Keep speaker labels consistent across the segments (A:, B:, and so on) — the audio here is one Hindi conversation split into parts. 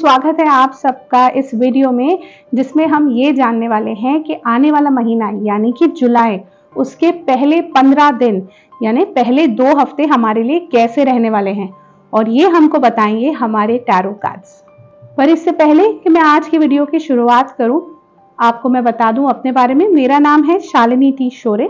A: स्वागत है आप सबका इस वीडियो में, जिसमें हम ये जानने वाले हैं कि आने वाला महीना यानी कि जुलाई, उसके पहले 15 दिन यानी पहले 2 हफ्ते हमारे लिए कैसे रहने वाले हैं, और ये हमको बताएंगे हमारे टैरो कार्ड्स। पर इससे पहले कि मैं आज की वीडियो की शुरुआत करूं, आपको मैं बता दूं अपने बारे में। मेरा नाम है शालिनी टी शोरे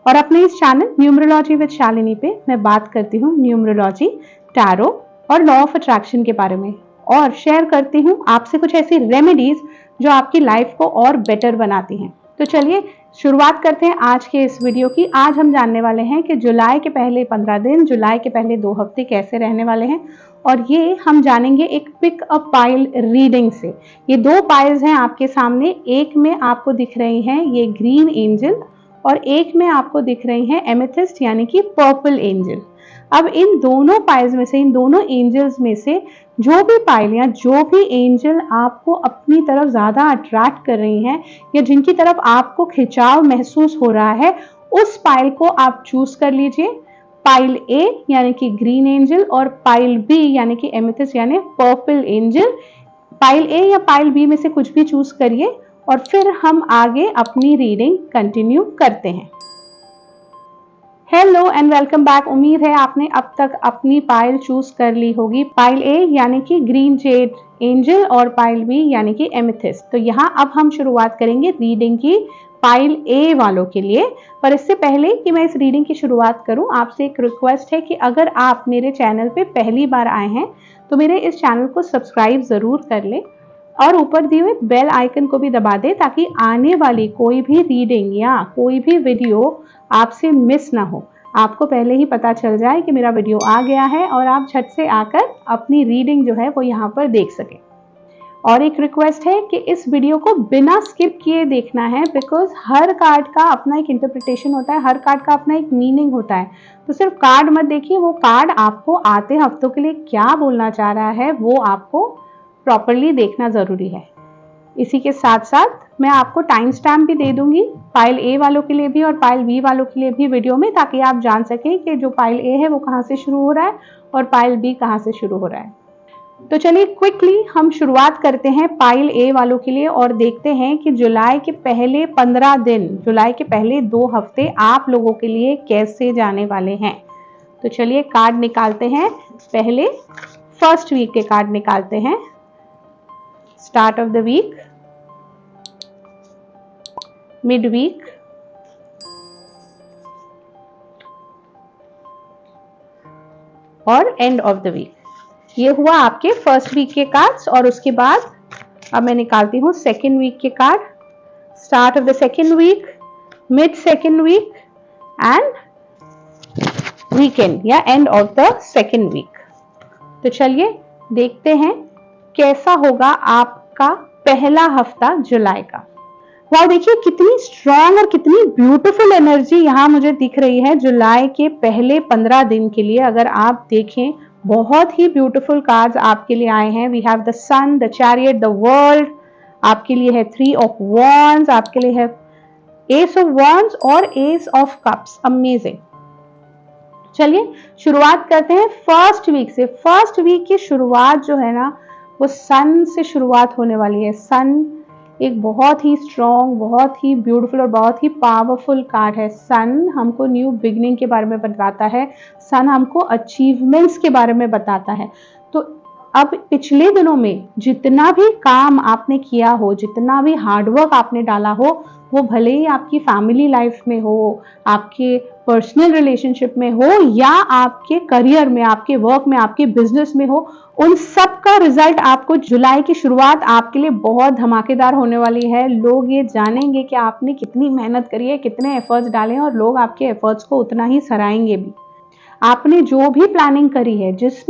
A: और अपने इस चैनल न्यूमरोलॉजी विद शालिनी पे मैं बात करती हूँ न्यूमरोलॉजी, टैरो और लॉ ऑफ अट्रैक्शन के बारे में, और शेयर करती हूँ आपसे कुछ ऐसी रेमेडीज जो आपकी लाइफ को और बेटर बनाती हैं। तो चलिए शुरुआत करते हैं आज के इस वीडियो की। आज हम जानने वाले हैं कि जुलाई के पहले 15 दिन, जुलाई के पहले 2 हफ्ते कैसे रहने वाले हैं, और ये हम जानेंगे एक पिक अ पाइल रीडिंग से। ये 2 पाइल्स हैं आपके सामने, एक में आपको दिख रही हैं ये ग्रीन एंजल और एक में आपको दिख रही हैं एमेथिस्ट यानी कि पर्पल एंजल। अब इन दोनों पाइल्स में से, इन दोनों एंजल्स में से जो भी पाइल या जो भी एंजल आपको अपनी तरफ ज्यादा अट्रैक्ट कर रही हैं या जिनकी तरफ आपको खिंचाव महसूस हो रहा है, उस पाइल को आप चूज कर लीजिए। पाइल ए यानी कि ग्रीन एंजल और पाइल बी यानी कि एमेथिस्ट यानी पर्पल एंजल। पाइल ए या पाइल बी में से कुछ भी चूज करिए और फिर हम आगे अपनी रीडिंग कंटिन्यू करते हैं। Hello and welcome back. उम्मीद है आपने अब तक अपनी पाइल चूज कर ली होगी। पाइल ए यानी कि ग्रीन जेड एंजल और पाइल बी यानी कि एमेथिस्ट। तो यहाँ अब हम शुरुआत करेंगे रीडिंग की पाइल ए वालों के लिए। पर इससे पहले कि मैं इस रीडिंग की शुरुआत करूं, आपसे एक रिक्वेस्ट है कि अगर आप मेरे चैनल पे पहली बार आए हैं तो मेरे इस चैनल को सब्सक्राइब जरूर कर लें और ऊपर दिए हुए बेल आइकन को भी दबा दें, ताकि आने वाली कोई भी रीडिंग या कोई भी वीडियो आपसे मिस ना हो। आपको पहले ही पता चल जाए कि मेरा वीडियो आ गया है और आप झट से आकर अपनी रीडिंग जो है वो यहाँ पर देख सकें। और एक रिक्वेस्ट है कि इस वीडियो को बिना स्किप किए देखना है, बिकॉज हर कार्ड का अपना एक इंटरप्रिटेशन होता है, हर कार्ड का अपना एक मीनिंग होता है। तो सिर्फ कार्ड मत देखिए, वो कार्ड आपको आते हफ्तों के लिए क्या बोलना चाह रहा है वो आपको प्रॉपरली देखना जरूरी है। इसी के साथ साथ मैं आपको टाइम स्टैम्प भी दे दूंगी पाइल ए वालों के लिए भी और पाइल बी वालों के लिए भी वीडियो में, ताकि आप जान सकें कि जो पाइल ए है वो कहाँ से शुरू हो रहा है और पाइल बी कहाँ से शुरू हो रहा है। तो चलिए क्विकली हम शुरुआत करते हैं पाइल ए वालों के लिए और देखते हैं कि जुलाई के पहले 15 दिन, जुलाई के पहले 2 हफ्ते आप लोगों के लिए कैसे जाने वाले हैं। तो चलिए कार्ड निकालते हैं। पहले फर्स्ट वीक के कार्ड निकालते हैं। Start of the week, mid week, और एंड ऑफ द वीक। ये हुआ आपके फर्स्ट वीक के कार्ड्स। और उसके बाद अब मैं निकालती हूँ सेकेंड वीक के card. Start of the second week, mid second week end weekend या end of the second week. तो चलिए देखते हैं कैसा होगा आपका पहला हफ्ता जुलाई का। वाह, देखिए कितनी स्ट्रांग और कितनी ब्यूटीफुल एनर्जी यहाँ मुझे दिख रही है जुलाई के पहले 15 दिन के लिए। अगर आप देखें, बहुत ही ब्यूटीफुल कार्ड्स आपके लिए आए हैं। We have the sun, the chariot, the world, आपके लिए है 3 ऑफ वॉन्ड्स, आपके लिए है एस ऑफ वॉन्ड्स और एस ऑफ कप्स। अमेजिंग। चलिए शुरुआत करते हैं फर्स्ट वीक से। फर्स्ट वीक की शुरुआत जो है ना वो सन से शुरुआत होने वाली है। सन एक बहुत ही स्ट्रॉन्ग, बहुत ही ब्यूटीफुल और बहुत ही पावरफुल कार्ड है। सन हमको न्यू बिगनिंग के बारे में बताता है, सन हमको अचीवमेंट्स के बारे में बताता है। तो अब पिछले दिनों में जितना भी काम आपने किया हो, जितना भी हार्डवर्क आपने डाला हो, वो भले ही आपकी फैमिली लाइफ में हो, आपके पर्सनल रिलेशनशिप में हो या आपके करियर में, आपके वर्क में, आपके बिजनेस में हो, उन सब का रिजल्ट आपको जुलाई की शुरुआत आपके लिए बहुत धमाकेदार होने वाली है। लोग ये जानेंगे कि आपने कितनी मेहनत करी है, कितने एफर्ट्स डाले हैं, और लोग आपके एफर्ट्स को उतना ही सराहेंगे भी। आपने जो भी प्लानिंग करी है, जिस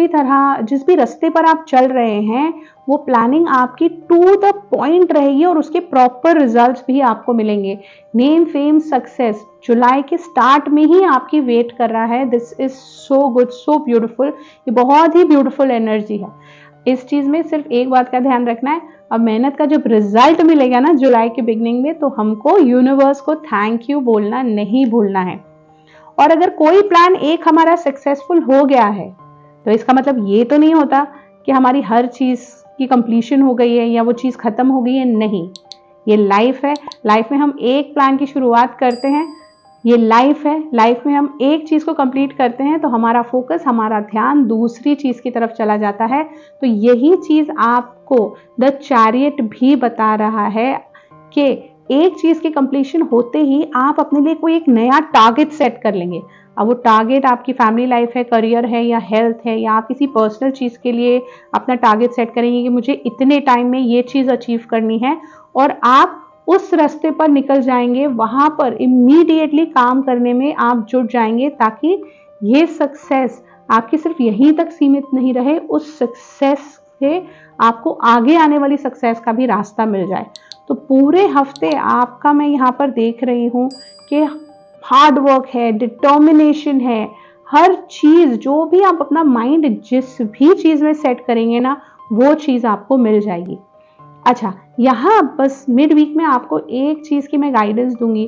A: भी रास्ते पर आप चल रहे हैं, वो प्लानिंग आपकी टू द पॉइंट रहेगी और उसके प्रॉपर रिजल्ट्स भी आपको मिलेंगे। नेम, फेम, सक्सेस जुलाई के स्टार्ट में ही आपकी वेट कर रहा है। This is so good, so beautiful. ये बहुत ही ब्यूटीफुल एनर्जी है। इस चीज में सिर्फ एक बात का ध्यान रखना है, अब मेहनत का जब रिजल्ट मिलेगा ना जुलाई के बिगनिंग में, तो हमको यूनिवर्स को थैंक यू बोलना नहीं भूलना है। और अगर कोई प्लान एक हमारा सक्सेसफुल हो गया है, तो इसका मतलब ये तो नहीं होता कि हमारी हर चीज की कंप्लीशन हो गई है या वो चीज़ खत्म हो गई है, नहीं। ये लाइफ है, लाइफ में हम एक प्लान की शुरुआत करते हैं, ये लाइफ है, लाइफ में हम एक चीज़ को कंप्लीट करते हैं तो हमारा फोकस, हमारा ध्यान दूसरी चीज़ की तरफ चला जाता है। तो यही चीज़ आपको द चैरियट भी बता रहा है कि एक चीज़ की कंप्लीशन होते ही आप अपने लिए कोई एक नया टारगेट सेट कर लेंगे। अब वो टारगेट आपकी फैमिली लाइफ है, करियर है या हेल्थ है, या आप किसी पर्सनल चीज़ के लिए अपना टारगेट सेट करेंगे कि मुझे इतने टाइम में ये चीज़ अचीव करनी है, और आप उस रास्ते पर निकल जाएंगे, वहां पर इमीडिएटली काम करने में आप जुट जाएंगे, ताकि ये सक्सेस आपकी सिर्फ यहीं तक सीमित नहीं रहे, उस सक्सेस से आपको आगे आने वाली सक्सेस का भी रास्ता मिल जाए। तो पूरे हफ्ते आपका मैं यहाँ पर देख रही हूँ कि हार्ड वर्क है, डिटर्मिनेशन है, हर चीज जो भी आप अपना माइंड जिस भी चीज में सेट करेंगे ना, वो चीज आपको मिल जाएगी। अच्छा, यहाँ बस मिड वीक में आपको एक चीज़ की मैं गाइडेंस दूंगी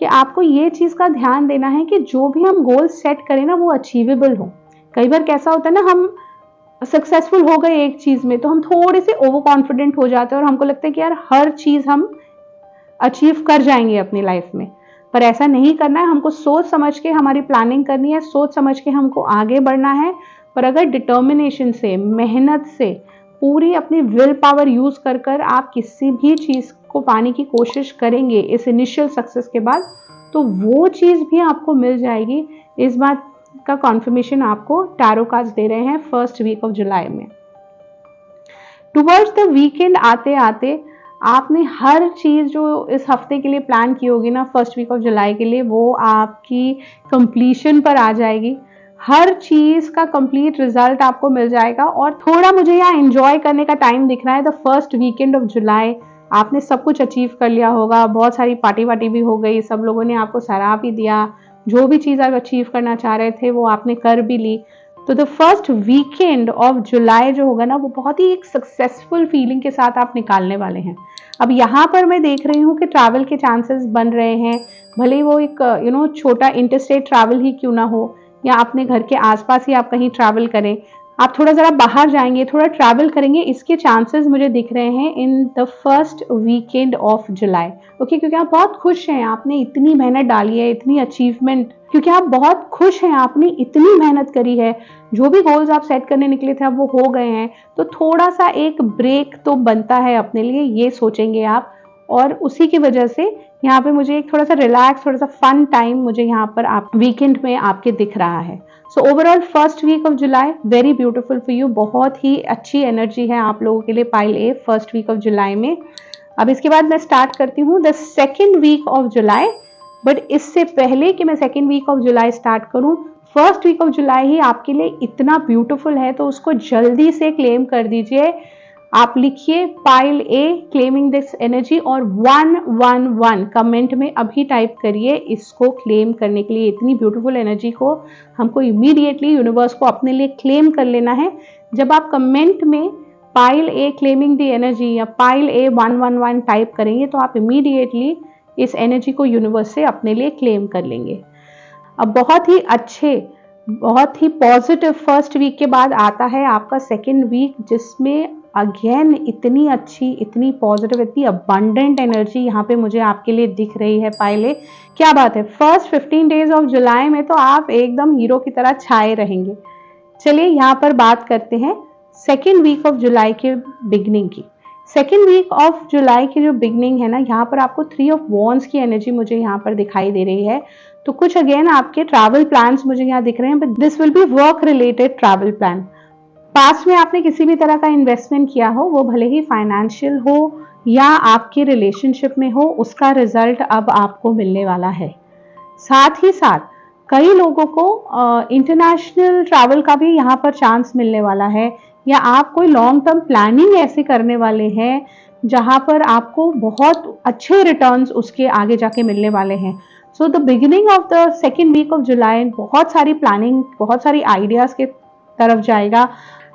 A: कि आपको ये चीज़ का ध्यान देना है कि जो भी हम गोल सेट करें ना, वो अचीवेबल हो। कई बार कैसा होता है ना, हम सक्सेसफुल हो गए एक चीज़ में तो हम थोड़े से ओवर कॉन्फिडेंट हो जाते हैं और हमको लगता है कि यार हर चीज़ हम अचीव कर जाएंगे अपनी लाइफ में। पर ऐसा नहीं करना है, हमको सोच समझ के हमारी प्लानिंग करनी है, सोच समझ के हमको आगे बढ़ना है। पर अगर डिटर्मिनेशन से, मेहनत से, पूरी अपनी विल पावर यूज कर कर आप किसी भी चीज को पाने की कोशिश करेंगे इस इनिशियल सक्सेस के बाद, तो वो चीज भी आपको मिल जाएगी। इस बात का कॉन्फर्मेशन आपको टैरो कार्ड्स दे रहे हैं फर्स्ट वीक ऑफ जुलाई में। टुवर्ड्स द वीकेंड आते आते आपने हर चीज जो इस हफ्ते के लिए प्लान की होगी ना, फर्स्ट वीक ऑफ जुलाई के लिए, वो आपकी कंप्लीशन पर आ जाएगी। हर चीज का कंप्लीट रिजल्ट आपको मिल जाएगा। और थोड़ा मुझे यहाँ एंजॉय करने का टाइम दिख रहा है। द फर्स्ट वीकेंड ऑफ जुलाई आपने सब कुछ अचीव कर लिया होगा, बहुत सारी पार्टी वार्टी भी हो गई, सब लोगों ने आपको सराह भी दिया, जो भी चीज आप अचीव करना चाह रहे थे वो आपने कर भी ली। तो द फर्स्ट वीकेंड ऑफ जुलाई जो होगा ना, वो बहुत ही एक सक्सेसफुल फीलिंग के साथ आप निकालने वाले हैं। अब यहाँ पर मैं देख रही हूँ कि ट्रैवल के चांसेस बन रहे हैं, भले ही वो एक छोटा इंटरस्टेट ट्रैवल ही क्यों ना हो, या अपने घर के आसपास ही आप कहीं ट्रैवल करें, आप थोड़ा ज़रा बाहर जाएंगे, थोड़ा ट्रैवल करेंगे, इसके चांसेस मुझे दिख रहे हैं in the first weekend of July. Okay, क्योंकि आप बहुत खुश हैं, आपने इतनी मेहनत डाली है, इतनी अचीवमेंट, क्योंकि आप बहुत खुश हैं, आपने इतनी मेहनत करी है, जो भी गोल्स आप सेट करने निकले थे अब वो हो गए हैं, तो थोड़ा सा एक ब्रेक तो बनता है अपने लिए, ये सोचेंगे आप। और उसी की वजह से यहाँ पे मुझे एक थोड़ा सा रिलैक्स, थोड़ा सा फन टाइम मुझे यहाँ पर आप वीकेंड में आपके दिख रहा है। So overall first week of July very beautiful for you, बहुत ही अच्छी एनर्जी है आप लोगों के लिए pile A first week of July में। अब इसके बाद मैं स्टार्ट करती हूँ the second week of July. But इससे पहले कि मैं second week of July start करूँ, फर्स्ट वीक ऑफ जुलाई ही आपके लिए इतना ब्यूटीफुल है, तो उसको जल्दी से क्लेम कर दीजिए। आप लिखिए pile A claiming this energy और 111 कमेंट में अभी टाइप करिए इसको क्लेम करने के लिए। इतनी ब्यूटीफुल एनर्जी को हमको इमीडिएटली यूनिवर्स को अपने लिए क्लेम कर लेना है। जब आप कमेंट में पाइल ए क्लेमिंग दी एनर्जी या पाइल ए 111 टाइप करेंगे तो आप इमीडिएटली इस एनर्जी को यूनिवर्स से अपने लिए क्लेम कर लेंगे। अब बहुत ही अच्छे, बहुत ही पॉजिटिव फर्स्ट वीक के बाद आता है आपका सेकेंड वीक, जिसमें अगेन इतनी अच्छी, इतनी पॉजिटिव, इतनी अबंडेंट एनर्जी यहाँ पे मुझे आपके लिए दिख रही है पाइले। क्या बात है, फर्स्ट 15 डेज ऑफ जुलाई में तो आप एकदम हीरो की तरह छाए रहेंगे। चलिए यहाँ पर बात करते हैं सेकेंड वीक ऑफ जुलाई के बिगनिंग की। सेकेंड वीक ऑफ जुलाई की जो बिगनिंग है ना, यहाँ पर आपको 3 ऑफ वॉन्ड्स की एनर्जी मुझे यहाँ पर दिखाई दे रही है। तो कुछ अगेन आपके ट्रैवल प्लान्स मुझे यहाँ दिख रहे हैं, but this will be work related travel plan. Past में आपने किसी भी तरह का इन्वेस्टमेंट किया हो, वो भले ही फाइनेंशियल हो या आपके रिलेशनशिप में हो, उसका रिजल्ट अब आपको मिलने वाला है। साथ ही साथ कई लोगों को इंटरनेशनल ट्रैवल का भी यहाँ पर चांस मिलने वाला है, या आप कोई लॉन्ग टर्म प्लानिंग ऐसे करने वाले हैं जहां पर आपको बहुत अच्छे रिटर्न्स उसके आगे जाके मिलने वाले हैं। So the beginning of the second week of July बहुत सारी प्लानिंग, बहुत सारी आइडियाज के तरफ जाएगा।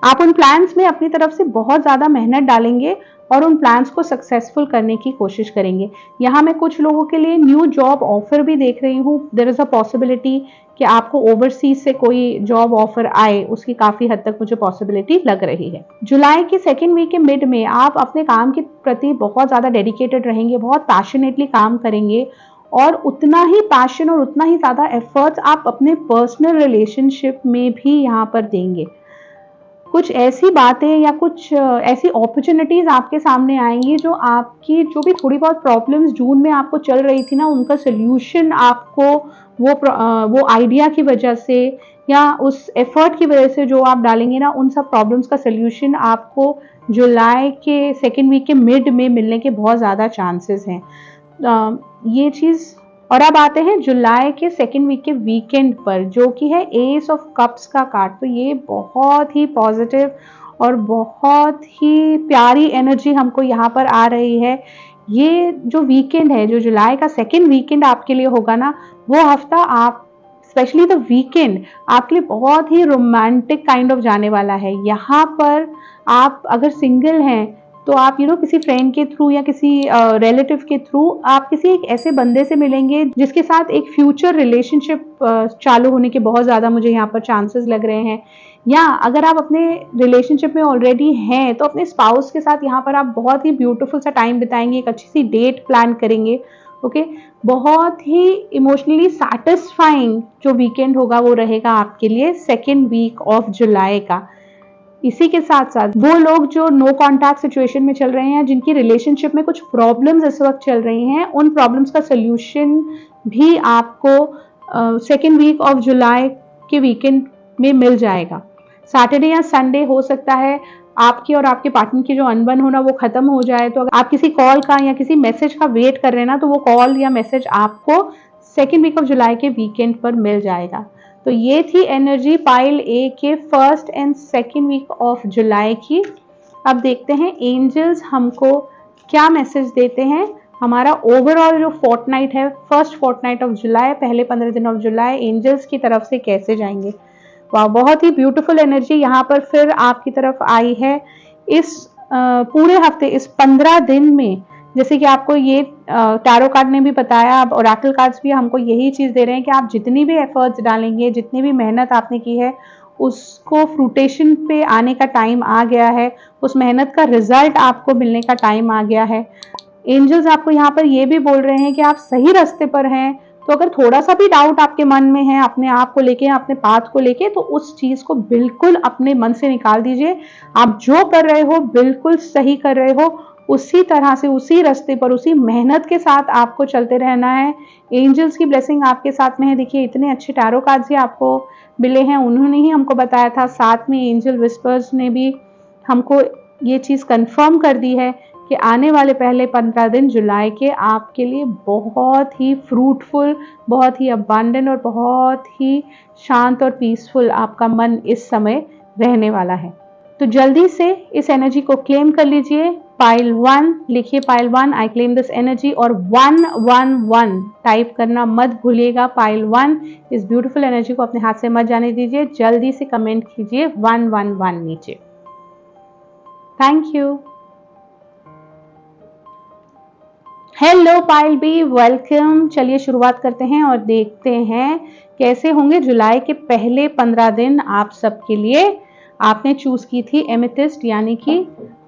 A: आप उन प्लान्स में अपनी तरफ से बहुत ज़्यादा मेहनत डालेंगे और उन प्लान्स को सक्सेसफुल करने की कोशिश करेंगे। यहाँ मैं कुछ लोगों के लिए न्यू जॉब ऑफर भी देख रही हूँ। देयर इज़ अ पॉसिबिलिटी कि आपको ओवरसीज से कोई जॉब ऑफर आए, उसकी काफी हद तक मुझे पॉसिबिलिटी लग रही है। जुलाई के सेकेंड वीक के मिड में आप अपने काम के प्रति बहुत ज्यादा डेडिकेटेड रहेंगे, बहुत पैशनेटली काम करेंगे और उतना ही पैशन और उतना ही ज्यादा एफर्ट्स आप अपने पर्सनल रिलेशनशिप में भी यहाँ पर देंगे। कुछ ऐसी बातें या कुछ ऐसी अपॉर्चुनिटीज आपके सामने आएंगी जो आपकी जो भी थोड़ी बहुत प्रॉब्लम्स जून में आपको चल रही थी ना, उनका सोल्यूशन आपको वो आइडिया की वजह से या उस एफर्ट की वजह से जो आप डालेंगे ना, उन सब प्रॉब्लम्स का सोल्यूशन आपको जुलाई के सेकेंड वीक के मिड में मिलने के बहुत ज़्यादा चांसेस हैं। ये चीज़। और अब आते हैं जुलाई के सेकेंड वीक के वीकेंड पर, जो कि है एस ऑफ कप्स का कार्ड। तो ये बहुत ही पॉजिटिव और बहुत ही प्यारी एनर्जी हमको यहाँ पर आ रही है। ये जो वीकेंड है, जो जुलाई का सेकेंड वीकेंड आपके लिए होगा ना, वो हफ्ता आप स्पेशली द वीकेंड आपके लिए बहुत ही रोमांटिक काइंड ऑफ जाने वाला है। यहाँ पर आप अगर सिंगल हैं तो आप किसी फ्रेंड के थ्रू या किसी रिलेटिव के थ्रू आप किसी एक ऐसे बंदे से मिलेंगे जिसके साथ एक फ्यूचर रिलेशनशिप चालू होने के बहुत ज़्यादा मुझे यहाँ पर चांसेस लग रहे हैं। या अगर आप अपने रिलेशनशिप में ऑलरेडी हैं तो अपने स्पाउस के साथ यहाँ पर आप बहुत ही ब्यूटीफुल सा टाइम बिताएंगे, एक अच्छी सी डेट प्लान करेंगे। ओके, बहुत ही इमोशनली सैटिस्फाइंग जो वीकेंड होगा वो रहेगा आपके लिए सेकेंड वीक ऑफ जुलाई का। इसी के साथ साथ वो लोग जो नो कॉन्टैक्ट सिचुएशन में चल रहे हैं, जिनकी रिलेशनशिप में कुछ प्रॉब्लम्स इस वक्त चल रही हैं, उन प्रॉब्लम्स का सोल्यूशन भी आपको सेकेंड वीक ऑफ जुलाई के वीकेंड में मिल जाएगा। सैटरडे या संडे हो सकता है आपकी और आपके पार्टनर की जो अनबन होना वो खत्म हो जाए। तो अगर आप किसी कॉल का या किसी मैसेज का वेट कर रहे हैं ना, तो वो कॉल या मैसेज आपको सेकेंड वीक ऑफ जुलाई के वीकेंड पर मिल जाएगा। तो ये थी एनर्जी पाइल ए के first and second week of July की। अब देखते हैं एंजल्स हमको क्या मैसेज देते हैं। हमारा ओवरऑल जो फोर्टनाइट है, फर्स्ट फोर्टनाइट ऑफ जुलाई, पहले 15 दिन ऑफ जुलाई, एंजल्स की तरफ से कैसे जाएंगे। वाह, बहुत ही ब्यूटीफुल एनर्जी यहाँ पर फिर आपकी तरफ आई है। इस पूरे हफ्ते, इस 15 दिन में, जैसे कि आपको ये टैरो कार्ड ने भी बताया, अब ओरेकल कार्ड्स भी हमको यही चीज़ दे रहे हैं कि आप जितनी भी एफर्ट्स डालेंगे, जितनी भी मेहनत आपने की है, उसको फ्रूटेशन पे आने का टाइम आ गया है। उस मेहनत का रिजल्ट आपको मिलने का टाइम आ गया है। एंजल्स आपको यहाँ पर ये भी बोल रहे हैं कि आप सही रास्ते पर हैं। तो अगर थोड़ा सा भी डाउट आपके मन में है अपने आप को लेके, अपने पाथ को लेके, तो उस चीज को बिल्कुल अपने मन से निकाल दीजिए। आप जो कर रहे हो बिल्कुल सही कर रहे हो, उसी तरह से, उसी रास्ते पर, उसी मेहनत के साथ आपको चलते रहना है। एंजल्स की ब्लेसिंग आपके साथ में है। देखिए, इतने अच्छे टैरो कार्ड्स ही आपको मिले हैं, उन्होंने ही हमको बताया था। साथ में एंजल विस्पर्स ने भी हमको ये चीज़ कंफर्म कर दी है कि आने वाले पहले 15 दिन जुलाई के आपके लिए बहुत ही फ्रूटफुल, बहुत ही अबंडेंट और बहुत ही शांत और पीसफुल आपका मन इस समय रहने वाला है। तो जल्दी से इस एनर्जी को क्लेम कर लीजिए। पाइल 1 लिखिए, pile 1 I claim this energy, और 111 टाइप करना मत भूलिएगा। पाइल 1 इस ब्यूटीफुल एनर्जी को अपने हाथ से मत जाने दीजिए। जल्दी से कमेंट कीजिए 111 नीचे। Thank you. Hello pile B, welcome. चलिए शुरुआत करते हैं और देखते हैं कैसे होंगे जुलाई के पहले 15 दिन आप सबके लिए। आपने चूज की थी एमेथिस्ट यानी कि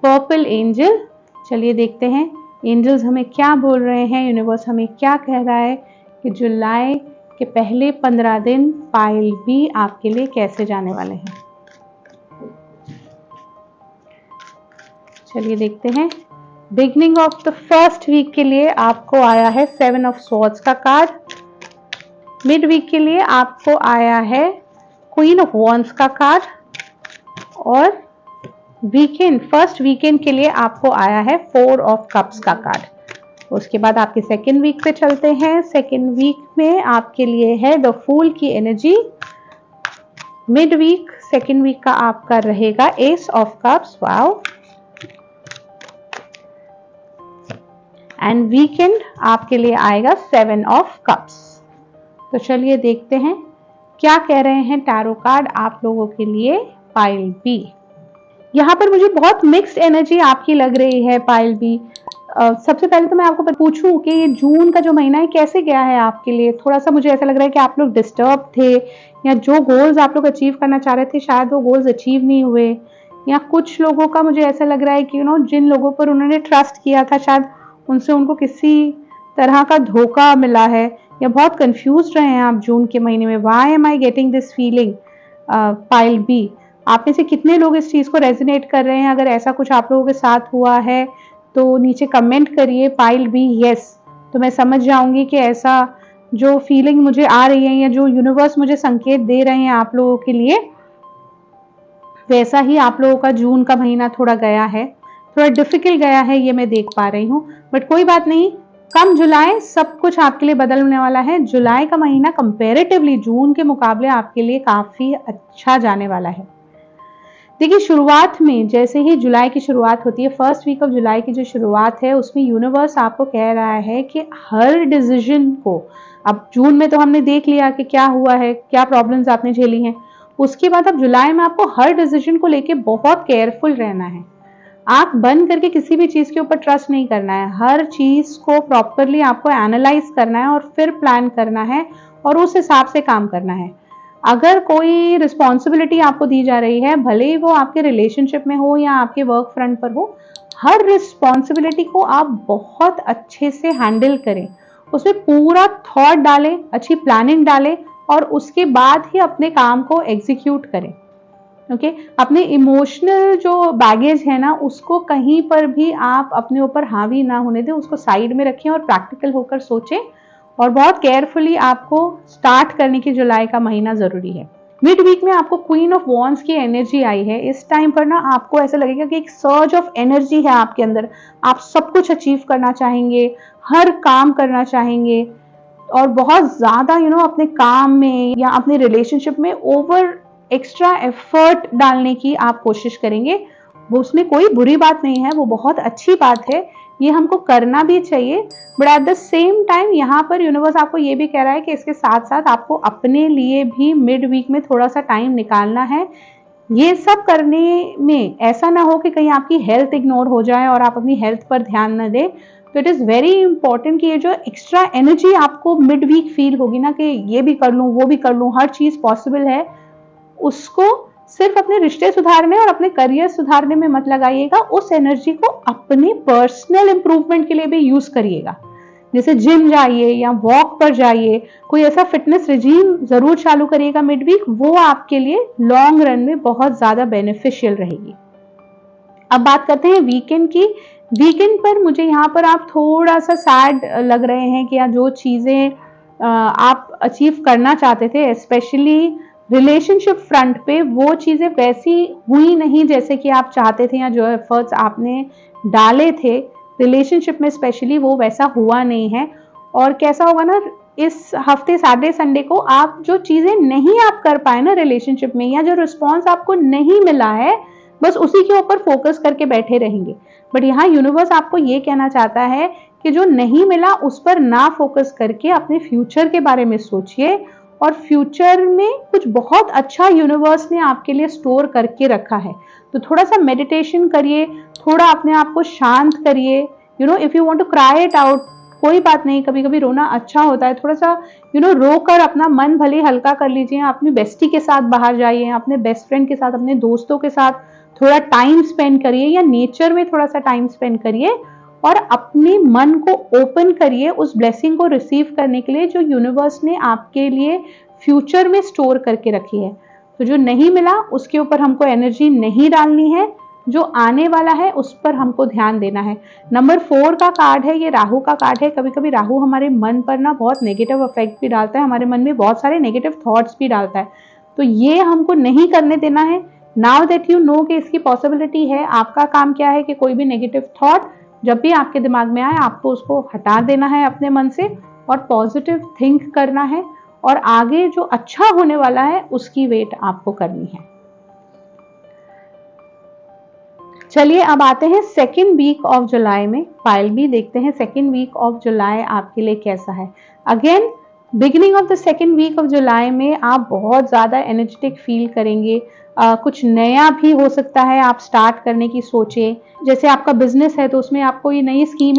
A: पर्पल एंजल। चलिए देखते हैं एंजल्स हमें क्या बोल रहे हैं, यूनिवर्स हमें क्या कह रहा है कि जुलाई के पहले 15 दिन पाइल बी आपके लिए कैसे जाने वाले हैं। चलिए देखते हैं। Beginning of the first week के लिए आपको आया है 7 ऑफ स्वॉर्ड्स का कार्ड। मिड वीक के लिए आपको आया है क्वीन ऑफ वॉन्ड्स का कार्ड, और वीकेंड, फर्स्ट वीकेंड के लिए आपको आया है 4 ऑफ कप्स का कार्ड। उसके बाद आपके सेकेंड वीक पे चलते हैं। सेकेंड वीक में आपके लिए है द फूल की energy. Mid week second week का आपका रहेगा ace of cups. Wow. And weekend आपके लिए आएगा 7 ऑफ कप्स। तो चलिए देखते हैं क्या कह रहे हैं टैरो कार्ड आप लोगों के लिए। पाइल बी, यहाँ पर मुझे बहुत मिक्स्ड एनर्जी आपकी लग रही है पाइल बी। सबसे पहले तो मैं आपको पूछूं कि ये जून का जो महीना है कैसे गया है आपके लिए। थोड़ा सा मुझे ऐसा लग रहा है कि आप लोग डिस्टर्ब थे, या जो गोल्स आप लोग अचीव करना चाह रहे थे शायद वो गोल्स अचीव नहीं हुए, या कुछ लोगों का मुझे ऐसा लग रहा है कि जिन लोगों पर उन्होंने ट्रस्ट किया था शायद उनसे उनको किसी तरह का धोखा मिला है, या बहुत कंफ्यूज रहे हैं आप जून के महीने में। Why am I getting this feeling pile B. आप में से कितने लोग इस चीज को रेजोनेट कर रहे हैं? अगर ऐसा कुछ आप लोगों के साथ हुआ है तो नीचे कमेंट करिए पाइल बी यस, तो मैं समझ जाऊंगी कि ऐसा जो फीलिंग मुझे आ रही है या जो यूनिवर्स मुझे संकेत दे रहे हैं आप लोगों के लिए, वैसा ही आप लोगों का जून का महीना थोड़ा गया है, थोड़ा डिफिकल्ट गया है, ये मैं देख पा रही हूँ। बट कोई बात नहीं, कम जुलाई सब कुछ आपके लिए बदलने वाला है। जुलाई का महीना कंपैरेटिवली जून के मुकाबले आपके लिए काफी अच्छा जाने वाला है। देखिए, शुरुआत में जैसे ही जुलाई की शुरुआत होती है, फर्स्ट वीक ऑफ जुलाई की जो शुरुआत है उसमें यूनिवर्स आपको कह रहा है कि हर डिसीजन को, अब जून में तो हमने देख लिया कि क्या हुआ है, क्या प्रॉब्लम्स आपने झेली हैं, उसके बाद अब जुलाई में आपको हर डिसीजन को लेके बहुत केयरफुल रहना है। आंख बंद करके किसी भी चीज के ऊपर ट्रस्ट नहीं करना है, हर चीज को प्रॉपरली आपको एनालाइज करना है और फिर प्लान करना है और उस हिसाब से काम करना है। अगर कोई रिस्पॉन्सिबिलिटी आपको दी जा रही है, भले ही वो आपके रिलेशनशिप में हो या आपके वर्क फ्रंट पर हो, हर रिस्पॉन्सिबिलिटी को आप बहुत अच्छे से हैंडल करें, उसमें पूरा थॉट डालें, अच्छी प्लानिंग डालें और उसके बाद ही अपने काम को एग्जीक्यूट करें। ओके, अपने इमोशनल जो बैगेज है ना, उसको कहीं पर भी आप अपने ऊपर हावी ना होने दें, उसको साइड में रखें और प्रैक्टिकल होकर सोचें और बहुत केयरफुली आपको स्टार्ट करने की जुलाई का महीना जरूरी है। मिड वीक में आपको क्वीन ऑफ वॉन्ड्स की एनर्जी आई है। इस टाइम पर ना आपको ऐसा लगेगा कि एक सर्ज ऑफ एनर्जी है आपके अंदर, आप सब कुछ अचीव करना चाहेंगे, हर काम करना चाहेंगे और बहुत ज्यादा अपने काम में या अपने रिलेशनशिप में ओवर एक्स्ट्रा एफर्ट डालने की आप कोशिश करेंगे। वो उसमें कोई बुरी बात नहीं है, वो बहुत अच्छी बात है, ये हमको करना भी चाहिए। But at the same time यहाँ पर यूनिवर्स आपको ये भी कह रहा है कि इसके साथ साथ आपको अपने लिए भी मिड वीक में थोड़ा सा टाइम निकालना है। ये सब करने में ऐसा ना हो कि कहीं आपकी हेल्थ इग्नोर हो जाए और आप अपनी हेल्थ पर ध्यान न दें। तो इट इज़ वेरी इंपॉर्टेंट कि ये जो एक्स्ट्रा एनर्जी आपको मिड वीक फील होगी ना कि ये भी कर लूँ, वो भी कर लूँ, हर चीज़ पॉसिबल है, उसको सिर्फ अपने रिश्ते सुधारने और अपने करियर सुधारने में मत लगाइएगा। उस एनर्जी को अपने पर्सनल इंप्रूवमेंट के लिए भी यूज करिएगा। जैसे जिम जाइए या वॉक पर जाइए, कोई ऐसा फिटनेस रिजीम जरूर चालू करिएगा मिड वीक, वो आपके लिए लॉन्ग रन में बहुत ज्यादा बेनिफिशियल रहेगी। अब बात करते हैं वीकेंड की। वीकेंड पर मुझे यहाँ पर आप थोड़ा सा सैड लग रहे हैं कि जो चीजें आप अचीव करना चाहते थे स्पेशली रिलेशनशिप फ्रंट पे, वो चीजें वैसी हुई नहीं जैसे कि आप चाहते थे, या जो एफर्ट्स आपने डाले थे रिलेशनशिप में स्पेशली वो वैसा हुआ नहीं है। और कैसा होगा ना, इस हफ्ते सैटरडे संडे को आप जो चीजें नहीं आप कर पाए ना रिलेशनशिप में, या जो रिस्पॉन्स आपको नहीं मिला है, बस उसी के ऊपर फोकस करके बैठे रहेंगे। बट यहाँ यूनिवर्स आपको ये कहना चाहता है कि जो नहीं मिला उस पर ना फोकस करके अपने फ्यूचर के बारे में सोचिए, और फ्यूचर में कुछ बहुत अच्छा यूनिवर्स ने आपके लिए स्टोर करके रखा है। तो थोड़ा सा मेडिटेशन करिए, थोड़ा अपने आप को शांत करिए। If you want to cry it out, कोई बात नहीं, कभी कभी रोना अच्छा होता है, थोड़ा सा रो कर अपना मन भले हल्का कर लीजिए। अपनी बेस्टी के साथ बाहर जाइए, अपने बेस्ट फ्रेंड के साथ, अपने दोस्तों के साथ थोड़ा टाइम स्पेंड करिए, या नेचर में थोड़ा सा टाइम स्पेंड करिए और अपने मन को ओपन करिए उस ब्लेसिंग को रिसीव करने के लिए जो यूनिवर्स ने आपके लिए फ्यूचर में स्टोर करके रखी है। तो जो नहीं मिला उसके ऊपर हमको एनर्जी नहीं डालनी है, जो आने वाला है उस पर हमको ध्यान देना है। नंबर 4 का कार्ड है, ये राहु का कार्ड है। कभी कभी राहु हमारे मन पर ना बहुत नेगेटिव इफेक्ट भी डालता है, हमारे मन में बहुत सारे नेगेटिव थॉट्स भी डालता है, तो ये हमको नहीं करने देना है। नाउ दैट यू नो कि इसकी पॉसिबिलिटी है, आपका काम क्या है कि कोई भी नेगेटिव थॉट जब भी आपके दिमाग में आए आपको उसको हटा देना है अपने मन से और पॉजिटिव थिंक करना है, और आगे जो अच्छा होने वाला है उसकी वेट आपको करनी है। चलिए अब आते हैं सेकेंड वीक ऑफ जुलाई में। पायल भी देखते हैं सेकेंड वीक ऑफ जुलाई आपके लिए कैसा है। Again beginning of the second week of July में आप बहुत ज़्यादा एनर्जेटिक फील करेंगे। कुछ नया भी हो सकता है, आप स्टार्ट करने की सोचें। जैसे आपका बिजनेस है तो उसमें आप कोई नई स्कीम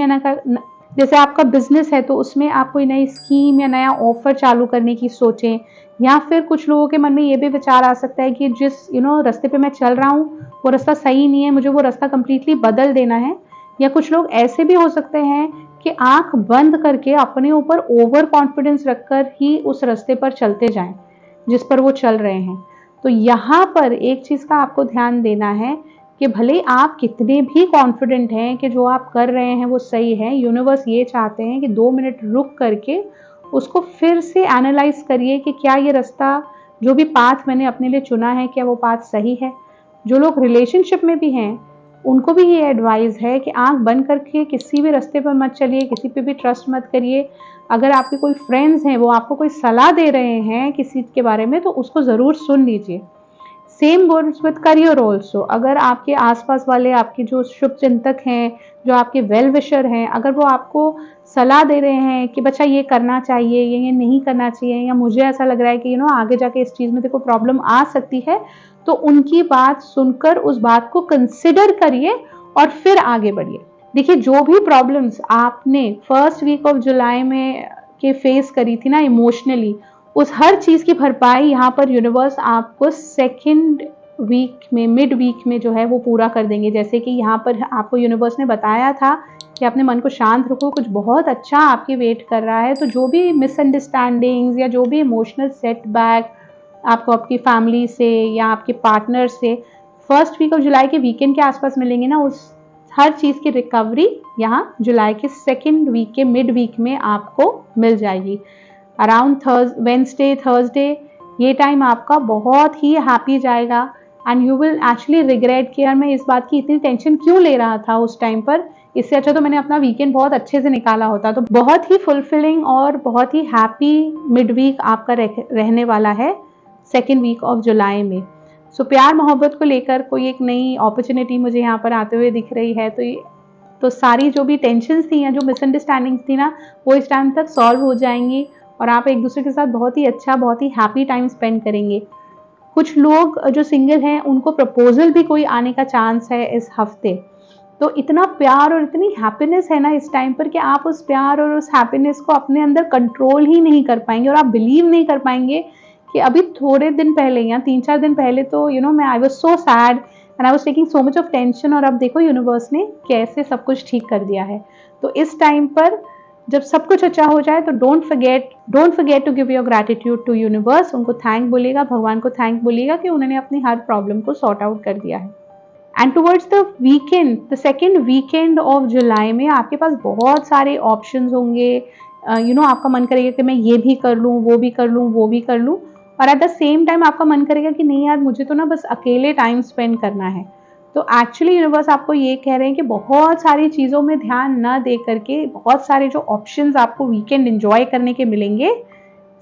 A: जैसे आपका बिजनेस है तो उसमें आप कोई नई स्कीम या नया ऑफर चालू करने की सोचें। या फिर कुछ लोगों के मन में ये भी विचार आ सकता है कि जिस रास्ते पे मैं चल रहा हूँ वो रास्ता सही नहीं है, मुझे वो रास्ता कंप्लीटली बदल देना है। या कुछ लोग ऐसे भी हो सकते हैं कि आंख बंद करके अपने ऊपर ओवर कॉन्फिडेंस रखकर ही उस रास्ते पर चलते जाएं जिस पर वो चल रहे हैं। तो यहाँ पर एक चीज का आपको ध्यान देना है कि भले आप कितने भी कॉन्फिडेंट हैं कि जो आप कर रहे हैं वो सही है, यूनिवर्स ये चाहते हैं कि 2 मिनट रुक करके उसको फिर से एनालाइज करिए कि क्या ये रास्ता, जो भी पाथ मैंने अपने लिए चुना है, क्या वो पाथ सही है। जो लोग रिलेशनशिप में भी हैं उनको भी ये एडवाइस है कि आंख बंद करके किसी भी रास्ते पर मत चलिए, किसी पे भी ट्रस्ट मत करिए। अगर आपके कोई फ्रेंड्स हैं वो आपको कोई सलाह दे रहे हैं किसी के बारे में तो उसको ज़रूर सुन लीजिए। Same goes with career also. अगर आपके आसपास वाले, आपके जो शुभ चिंतक हैं, जो आपके वेल विशर हैं, अगर वो आपको सलाह दे रहे हैं कि बच्चा ये करना चाहिए, ये नहीं करना चाहिए, या मुझे ऐसा लग रहा है कि आगे जाके इस चीज़ में देखो प्रॉब्लम आ सकती है, तो उनकी बात सुनकर उस बात को कंसिडर करिए और फिर आगे बढ़िए। देखिए, जो भी प्रॉब्लम्स आपने फर्स्ट वीक ऑफ जुलाई में के फेस करी थी ना इमोशनली, उस हर चीज की भरपाई यहाँ पर यूनिवर्स आपको सेकेंड वीक में, मिड वीक में जो है वो पूरा कर देंगे। जैसे कि यहाँ पर आपको यूनिवर्स ने बताया था कि अपने मन को शांत रखो, कुछ बहुत अच्छा आपके वेट कर रहा है। तो जो भी मिसअंडरस्टैंडिंग्स या जो भी इमोशनल सेटबैक आपको आपकी फैमिली से या आपके पार्टनर से फर्स्ट वीक ऑफ जुलाई के वीकेंड के आसपास मिलेंगे ना, उस हर चीज़ की रिकवरी यहाँ जुलाई के सेकेंड वीक के मिड वीक में आपको मिल जाएगी। अराउंड वेंसडे, थर्सडे, ये टाइम आपका बहुत ही हैप्पी जाएगा and you will actually regret कि यार मैं इस बात की इतनी टेंशन क्यों ले रहा था उस टाइम पर, इससे अच्छा तो मैंने अपना वीकेंड बहुत अच्छे से निकाला होता। तो बहुत ही फुलफिलिंग और बहुत ही हैप्पी मिड वीक आपका रहने वाला है सेकेंड वीक ऑफ जुलाई में। सो प्यार मोहब्बत को लेकर कोई एक नई अपॉर्चुनिटी मुझे यहाँ पर आते हुए दिख रही है। तो सारी जो भी टेंशन थी या जो मिसअंडरस्टैंडिंग्स थी ना, वो इस टाइम तक सॉल्व हो जाएंगी और आप एक दूसरे के साथ बहुत ही अच्छा, बहुत ही हैप्पी टाइम स्पेंड करेंगे। कुछ लोग जो सिंगल हैं उनको प्रपोजल भी कोई आने का चांस है इस हफ्ते। तो इतना प्यार और इतनी हैप्पीनेस है ना इस टाइम पर कि आप उस प्यार और उस हैप्पीनेस को अपने अंदर कंट्रोल ही नहीं कर पाएंगे और आप बिलीव नहीं कर पाएंगे कि अभी थोड़े दिन पहले या 3-4 दिन पहले तो मैं I was so sad and I was taking so much of tension, और अब देखो यूनिवर्स ने कैसे सब कुछ ठीक कर दिया है। तो इस टाइम पर जब सब कुछ अच्छा हो जाए तो don't forget to give your gratitude to universe. उनको थैंक बोलिएगा, भगवान को थैंक बोलिएगा कि उन्होंने अपनी हर प्रॉब्लम को सॉर्ट आउट कर दिया है। And towards the weekend, the second weekend of July में आपके पास बहुत सारे ऑप्शंस होंगे। आपका मन करेगा कि मैं ये भी कर लूँ, वो भी कर लूँ, वो भी कर लूँ, और एट द सेम टाइम आपका मन करेगा कि नहीं यार, मुझे तो ना बस अकेले टाइम स्पेंड करना है। तो एक्चुअली यूनिवर्स आपको ये कह रहे हैं कि बहुत सारी चीज़ों में ध्यान न दे करके, बहुत सारे जो ऑप्शंस आपको वीकेंड एंजॉय करने के मिलेंगे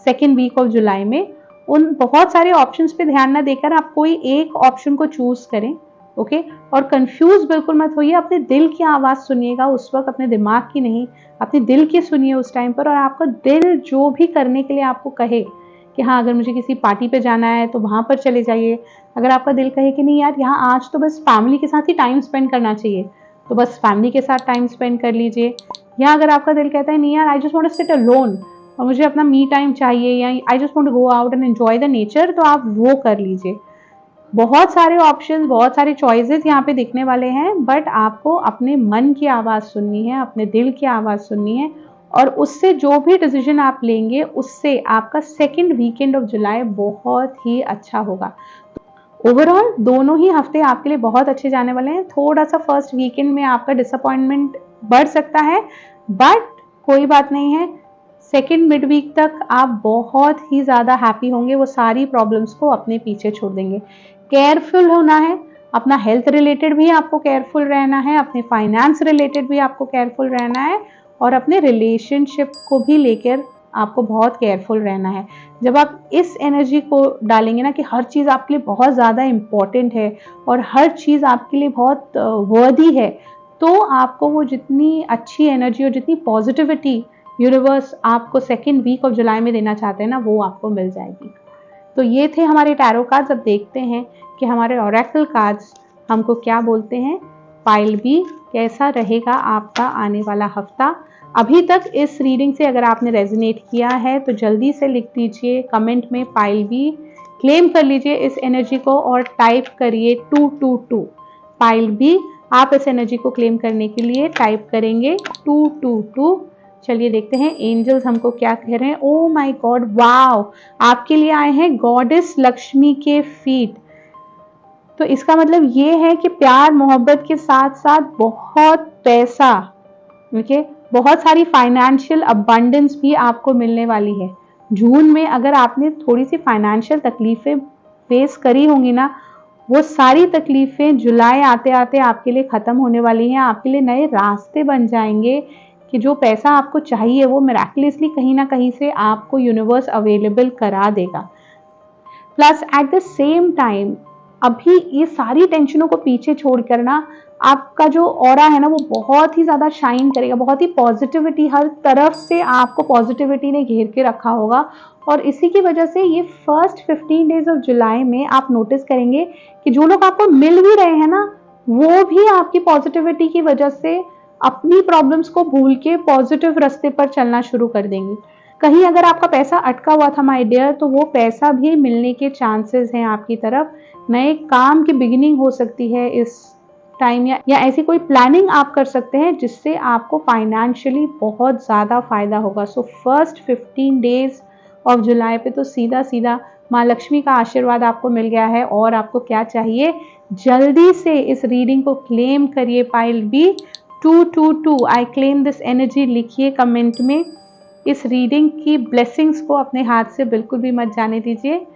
A: सेकेंड वीक ऑफ जुलाई में, उन बहुत सारे ऑप्शंस पे ध्यान न देकर आप कोई एक ऑप्शन को चूज करें। ओके, और कंफ्यूज बिल्कुल मत होइए, अपने दिल की आवाज़ सुनिएगा उस वक्त, अपने दिमाग की नहीं, अपने दिल की सुनिए उस टाइम पर। और आपका दिल जो भी करने के लिए आपको कहे कि हाँ, अगर मुझे किसी पार्टी पे जाना है तो वहाँ पर चले जाइए। अगर आपका दिल कहे कि नहीं यार, यहाँ आज तो बस फैमिली के साथ ही टाइम स्पेंड करना चाहिए, तो बस फैमिली के साथ टाइम स्पेंड कर लीजिए। या अगर आपका दिल कहता है नहीं यार, I just want to sit alone और मुझे अपना मी टाइम चाहिए, या I just want to go out and enjoy the nature, तो आप वो कर लीजिए। बहुत सारे ऑप्शंस, बहुत सारे चॉइसेस यहाँ पे दिखने वाले हैं, बट आपको अपने मन की आवाज़ सुननी है, अपने दिल की आवाज़ सुननी है, और उससे जो भी डिसीजन आप लेंगे उससे आपका सेकेंड वीकेंड ऑफ जुलाई बहुत ही अच्छा होगा। ओवरऑल दोनों ही हफ्ते आपके लिए बहुत अच्छे जाने वाले हैं। थोड़ा सा फर्स्ट वीकेंड में आपका डिसअपॉइंटमेंट बढ़ सकता है, बट कोई बात नहीं है, सेकेंड मिड वीक तक आप बहुत ही ज़्यादा हैप्पी होंगे, वो सारी प्रॉब्लम्स को अपने पीछे छोड़ देंगे। केयरफुल होना है, अपना हेल्थ रिलेटेड भी आपको केयरफुल रहना है, अपने फाइनेंस रिलेटेड भी आपको केयरफुल रहना है, और अपने रिलेशनशिप को भी लेकर आपको बहुत केयरफुल रहना है। जब आप इस एनर्जी को डालेंगे ना कि हर चीज़ आपके लिए बहुत ज़्यादा इम्पॉर्टेंट है और हर चीज़ आपके लिए बहुत वर्दी है, तो आपको वो जितनी अच्छी एनर्जी और जितनी पॉजिटिविटी यूनिवर्स आपको सेकेंड वीक ऑफ जुलाई में देना चाहते हैं ना, वो आपको मिल जाएगी। तो ये थे हमारे टैरो कार्ड्स। अब देखते हैं कि हमारे ओरेकल कार्ड्स हमको क्या बोलते हैं। पाइल बी, कैसा रहेगा आपका आने वाला हफ्ता। अभी तक इस रीडिंग से अगर आपने रेजोनेट किया है तो जल्दी से लिख दीजिए कमेंट में पाइल बी, क्लेम कर लीजिए इस एनर्जी को और टाइप करिए 222 पाइल बी। आप इस एनर्जी को क्लेम करने के लिए टाइप करेंगे 222। चलिए देखते हैं एंजल्स हमको क्या कह रहे हैं। ओ माय गॉड, वाओ, आपके लिए आए हैं गॉडेस लक्ष्मी के फीट। तो इसका मतलब ये है कि प्यार मोहब्बत के साथ साथ बहुत पैसा, ओके, बहुत सारी फाइनेंशियल अबंडेंस भी आपको मिलने वाली है। जून में अगर आपने थोड़ी सी फाइनेंशियल तकलीफें फेस करी होंगी ना, वो सारी तकलीफें जुलाई आते आते आपके लिए खत्म होने वाली हैं। आपके लिए नए रास्ते बन जाएंगे कि जो पैसा आपको चाहिए वो मिराकुलसली कहीं ना कहीं से आपको यूनिवर्स अवेलेबल करा देगा। Plus at the same time अभी ये सारी टेंशनों को पीछे छोड़कर ना आपका जो ऑरा है ना वो बहुत ही ज़्यादा शाइन करेगा। बहुत ही पॉजिटिविटी, हर तरफ से आपको पॉजिटिविटी ने घेर के रखा होगा। और इसी की वजह से ये फर्स्ट 15 डेज ऑफ जुलाई में आप नोटिस करेंगे कि जो लोग आपको मिल भी रहे हैं ना, वो भी आपकी पॉजिटिविटी की वजह से अपनी प्रॉब्लम्स को भूल के पॉजिटिव रास्ते पर चलना शुरू कर देंगे। कहीं अगर आपका पैसा अटका हुआ था माय डियर, तो वो पैसा भी मिलने के चांसेस हैं आपकी तरफ। नए काम की बिगिनिंग हो सकती है इस टाइम, या ऐसी कोई प्लानिंग आप कर सकते हैं जिससे आपको फाइनेंशियली बहुत ज़्यादा फायदा होगा। So first 15 days of July पे तो सीधा सीधा माँ लक्ष्मी का आशीर्वाद आपको मिल गया है। और आपको क्या चाहिए, जल्दी से इस रीडिंग को क्लेम करिए pile B 222 I claim this energy लिखिए कमेंट में। इस रीडिंग की ब्लेसिंग्स को अपने हाथ से बिल्कुल भी मत जाने दीजिए।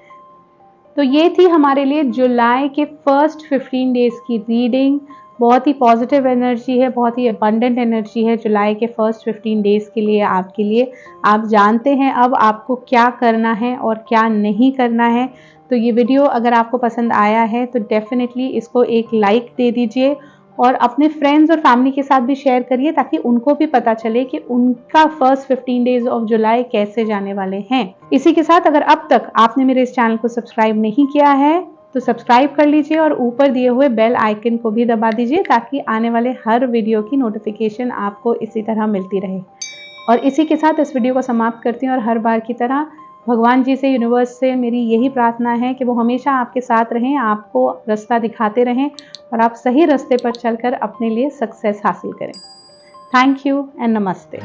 A: तो ये थी हमारे लिए जुलाई के फर्स्ट 15 डेज की रीडिंग। बहुत ही पॉजिटिव एनर्जी है, बहुत ही अबंडेंट एनर्जी है जुलाई के फर्स्ट 15 डेज के लिए आपके लिए। आप जानते हैं अब आपको क्या करना है और क्या नहीं करना है। तो ये वीडियो अगर आपको पसंद आया है तो डेफिनेटली इसको एक लाइक दे दीजिए और अपने फ्रेंड्स और फैमिली के साथ भी शेयर करिए ताकि उनको भी पता चले कि उनका फर्स्ट 15 डेज ऑफ जुलाई कैसे जाने वाले हैं। इसी के साथ अगर अब तक आपने मेरे इस चैनल को सब्सक्राइब नहीं किया है तो सब्सक्राइब कर लीजिए और ऊपर दिए हुए बेल आइकन को भी दबा दीजिए ताकि आने वाले हर वीडियो की नोटिफिकेशन आपको इसी तरह मिलती रहे। और इसी के साथ इस वीडियो को समाप्त करती हूँ और हर बार की तरह भगवान जी से, यूनिवर्स से मेरी यही प्रार्थना है कि वो हमेशा आपके साथ रहें, आपको रास्ता दिखाते रहें और आप सही रास्ते पर चलकर अपने लिए सक्सेस हासिल करें। थैंक यू एंड नमस्ते।